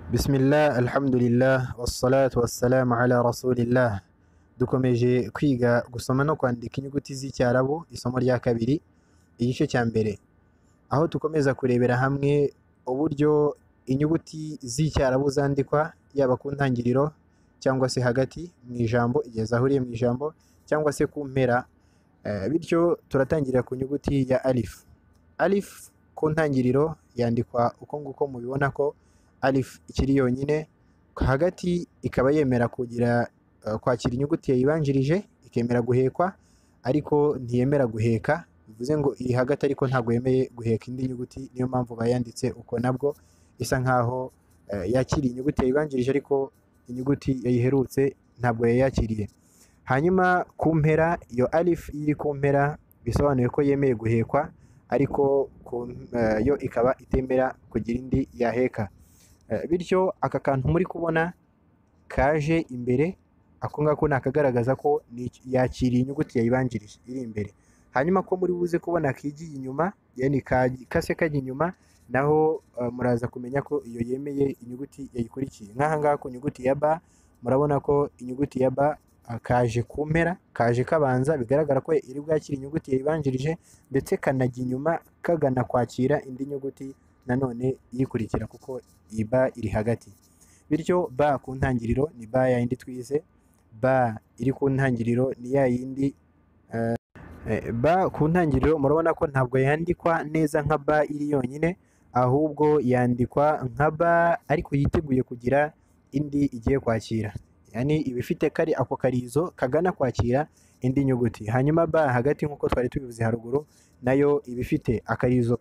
Bismillah, alhamdulillah, wassalatu wassalamu ala rasulillah. Dukomeje kwiga gusoma no kwandika inyuguti z'icyarabu, isomo rya kabiri, igice cya mbere. Aho dukomeza kurebera hamwe uburyo inyuguti z'icyarabu zandikwa, yaba ku ntangiriro cyangwa se hagati mu ijambo, igihe zahuriye mu ijambo cyangwa se ku mpera. Bityo turatangira ku nyuguti ya alif. Alif ku ntangiriro yandikwa uko nguko mubibona ko alif ikiri yonyine, hagati ikaba yemera kugira kwakira inyuguti yayibanjirije, ikemera guhekwa ariko ntiyemera guheka, bivuze ngo iri hagati ariko ntabwo yemeye guheka indi nyuguti, niyo mpamvu bayanditse uko, nabwo isa nkaho yakiriye inyuguti yayibanjirije ariko inyuguti yayiherutse ntabwo yayakiriye. Hanyuma ku mpera, iyo alif iri ku mpera bisobanuye ko yemeye guhekwa ariko yo ikaba itemera kugira indi yaheka. Bityo aka kantu muri kubona kaje imbere, ako ngako ni akagaragaza ko yakiriye inyuguti yayibanjirije iri imbere. Hanyuma ko muri buze kubona kigiye inyuma, yani kase kajya inyuma, naho muraza kumenya ko iyo yemeye inyuguti yayikurikiye. Nk'aha ngaha ku nyuguti ya ba, murabona ko inyuguti ya ba kaje ku mpera, kaje kabanza, bigaragara ko iri bwakira inyuguti yayibanjirije, ndetse kanajya inyuma kagana kwakira indi nyuguti nanone iyikurikira, kuko iyi ba iri hagati. Bityo ba ku ntangiriro ni ba ya yindi twize, ba iri ku ntangiriro ni ya yindi. Ba ku ntangiriro murabona ko ntabwo yandikwa neza nka ba iri yonyine, ahubwo yandikwa nka ba ariko yiteguye kugira indi igiye kwakira, yani iba ifite ako karizo kagana kwakira indi nyuguti. Hanyuma ba hagati nk'uko twari tubivuze haruguru, nayo iba ifite akarizo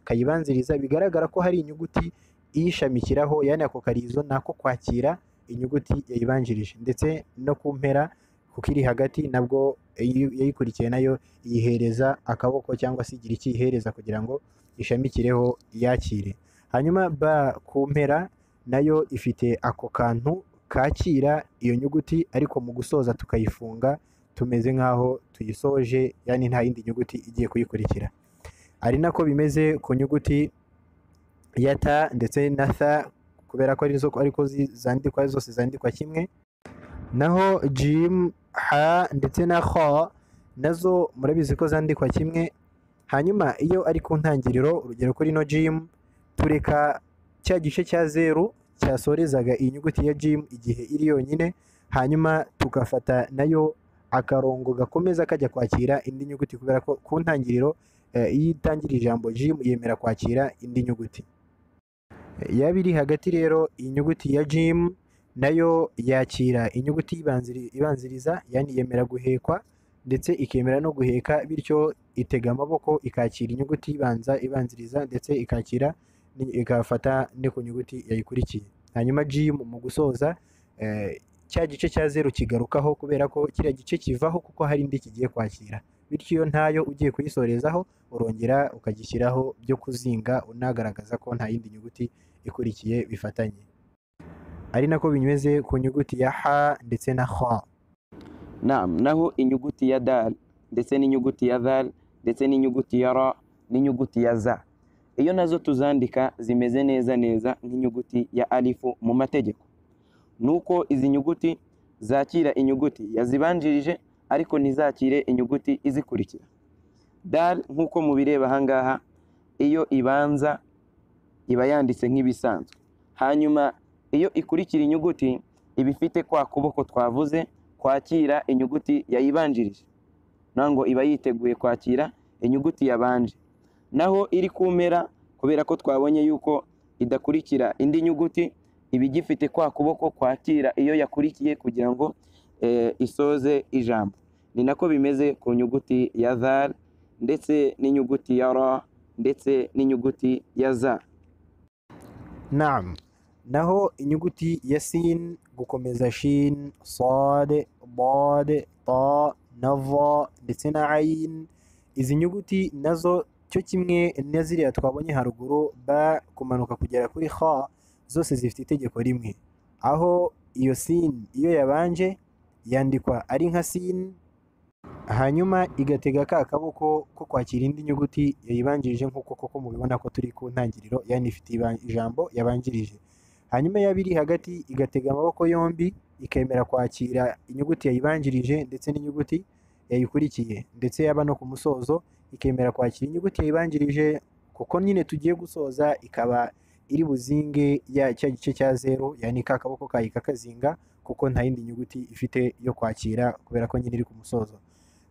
kayibanziriza, bigaragara ko hari inyuguti iyishamikiraho, yani ako karizo ni ako kwakira inyuguti yayibanjirije. Ndetse no ku mpera kuko iri hagati, nabwo yayikurikiye nayo iyihereza akaboko cyangwa se igira icyo iyihereza kugira ngo ishamikireho yakire. Hanyuma ba ku mpera nayo ifite ako kantu kakira iyo nyuguti, ariko mu gusoza tukayifunga tumeze nk'aho tuyisoje, yani nta yindi nyuguti igiye kuyikurikira. Ari nako bimeze ku nyuguti ya ta ndetse na tha, kubera ko ariko zandikwa zose zandikwa kimwe. Naho jim, ha ndetse na kha nazo murabizi ko zandikwa kimwe. Hanyuma iyo ari ku ntangiriro, urugero kuri no jim, tureka cya gice cya zeru cyasorezaga iyi nyuguti ya jim igihe iri yonyine, hanyuma tugafata nayo akarongo gakomeza kajya kwakira indi nyuguti, kubera ko ku ntangiriro iyo itangira ijambo jim yemera kwakira indi nyuguti. Yaba iri hagati rero, iyi nyuguti ya jim nayo yakira inyuguti ibanziriza, yani yemera guhekwa ndetse ikemera no guheka, bityo itega amaboko ikakira inyuguti ibanziriza ndetse ikakira igafata no ku nyuguti yayikurikiye. Hanyuma jim mu gusoza, cya gice cya zeru kigarukaho, kubera ko kiriya gice kivaho kuko hari indi kigiye kwakira. Bityo iyo ntayo ugiye kuyisorezaho, urongera ukagishyiraho byo kuzinga, unagaragaza ko nta yindi nyuguti ikurikiye bifatanye. Ari nako bimeze ku nyuguti ya ha ndetse na kha. Naho inyuguti ya dal ndetse n'inyuguti ya dhal ndetse n'inyuguti ya ra n'inyuguti ya za, iyo nazo tuzandika zimeze neza nk'inyuguti ya alifu mu mategeko. Nuko izi nyuguti zakira inyuguti yazibanjirije ariko ntizakire inyuguti izikurikira. Dal nk'uko mubireba ahangaha, iyo ibanza iba yanditse nk'ibisanzwe, hanyuma iyo ikurikira inyuguti iba ifite kwa kuboko twavuze kwakira inyuguti yayibanjirije, nango iba yiteguye kwakira inyuguti yabanje. Naho iri ku mpera, kubera ko twabonye yuko idakurikira indi nyuguti, iba igifite kwa kuboko kwakira iyo yakurikiye kugira ngo isoze ijambo. Ni nako bimeze ku nyuguti ya dhal ndetse n'inyuguti ya ra ndetse n'inyuguti ya za. Naho inyuguti ya sin, gukomeza shin, sad, dad, ta na va ndetse na ayin, izi nyuguti nazo cyo kimwe na ziriya twabonye haruguru, ba kumanuka kugera kuri kha, zose zifite itegeko rimwe, aho iyo sin iyo yabanje yandikwa ari nka sin, hanyuma igatega ka kaboko ko kwakira indi nyuguti yayibanjirije, nk'uko koko mubibona ko turi ku ntangiriro, yani ifite ijambo yabanjirije. hanyuma yaba iri hagati igatega amaboko yombi ikemera kwakira inyuguti yayibanjirije ndetse n'inyuguti yayikurikiye, ndetse yaba no ku musozo ikemera kwakira inyuguti yayibanjirije, kuko nyine tugiye gusoza ikaba iri buzinge cya gice cya zero, yani ka kaboko kayo kakazinga, kuko nta yindi nyuguti ifite yo kwakira kubera ko nyine iri ku musozo.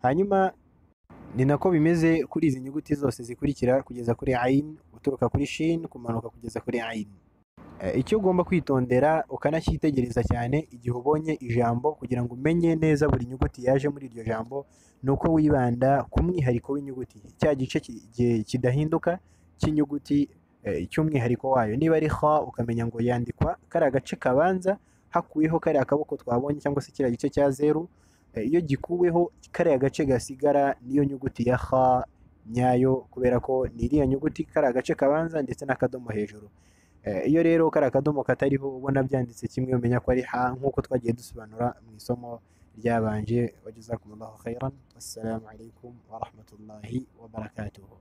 Hanyuma ni nako bimeze kuri izi nyuguti zose zikurikira kugeza kuri ayin, uturuka kuri shin kumanuka kugeza kuri ayin. Icyo ugomba kwitondera ukanacyitegereza cyane igihe ubonye ijambo kugira ngo umenye neza buri nyuguti yaje muri iryo jambo, ni uko wibanda ku mwihariko w'inyuguti, cya gice kidahinduka cy'inyuguti cy'umwihariko wayo. Niba ari ha ukamenya ngo yandikwa kariya gace kabanza hakuyeho kariya kaboko twabonye cyangwa se kiriya gice cya zeru, iyo gikuweho kariya gace gasigara niyo nyuguti ya ha nyayo, kubera ko ni iriya nyuguti kariya gace kabanza ndetse n'akadomo hejuru. Iyo rero kariya akadomo katariho ubona byanditse kimwe umenya ko ari ha, nk'uko twagiye dusobanura mu isomo ryabanje. Wajazakumullahu khairan, wassalamu alaikum wa rahmatullahi wa barakatuhu.